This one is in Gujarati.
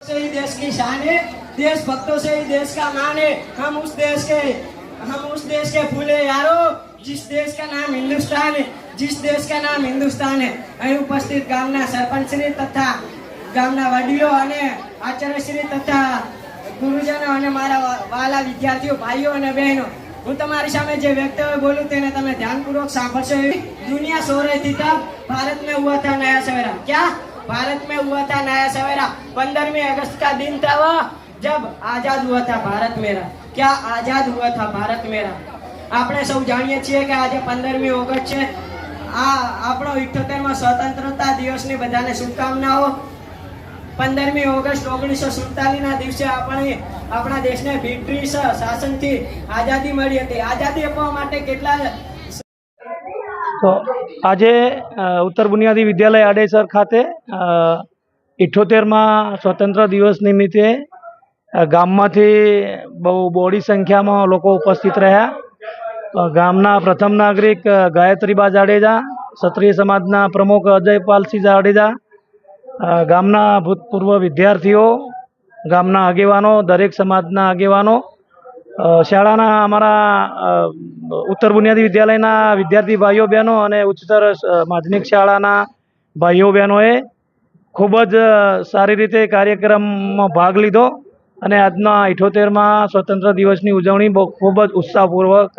से ही देश की शान है, देशभक्तों से ही देश का मान है। हम उस देश के फूले यारों, जिस देश का नाम हिंदुस्तान है, जिस देश का नाम हिंदुस्तान है। અહીં ઉપસ્થિત ગામના સરપંચશ્રી તથા ગામના વડીલો અને આચાર્યશ્રી તથા ગુરુજનો અને મારા વાલા વિદ્યાર્થીઓ ભાઈઓ અને બહેનો, હું તમારી સામે જે વક્તવ્ય બોલું તેને તમે ધ્યાનપૂર્વક સાંભળશો। दुनिया सो रही थी तब भारत में हुआ था नया सवेरा। क्या भारत में हुआ था नया सवेरा? 15वीं अगस्त का दिन था वह जब आजाद हुआ था भारत मेरा। क्या आजाद हुआ था भारत मेरा? આપણે સૌ જાણીએ છીએ કે આજે 15મી ઓગસ્ટ છે। આ આપણો 78મો સ્વતંત્રતા દિવસની બધાને શુભકામનાઓ। 15મી ઓગસ્ટ 1947ના દિવસે આપણા દેશને બ્રિટિશ શાસનથી આઝાદી મળી હતી। આઝાદી આપવા માટે કેટલા તો આજે ઉત્તર બુનિયાદી વિદ્યાલય આડેસર ખાતે 78મા સ્વતંત્ર દિવસ નિમિત્તે ગામમાંથી બહુ બોડી સંખ્યામાં લોકો ઉપસ્થિત રહ્યા। ગામના પ્રથમ નાગરિક ગાયત્રીબા જાડેજા, ક્ષત્રિય સમાજના પ્રમુખ અજયપાલસિંહ જાડેજા, ગામના ભૂતપૂર્વ વિદ્યાર્થીઓ, ગામના આગેવાનો, દરેક સમાજના આગેવાનો, શાળાના અમારા ઉત્તર બુનિયાદી વિદ્યાલયના વિદ્યાર્થી ભાઈઓ બહેનો અને ઉચ્ચતર માધ્યમિક શાળાના ભાઈઓ બહેનોએ ખૂબ જ સારી રીતે કાર્યક્રમમાં ભાગ લીધો અને આજના 78મા સ્વતંત્ર દિવસની ઉજવણી ખૂબ જ ઉત્સાહપૂર્વક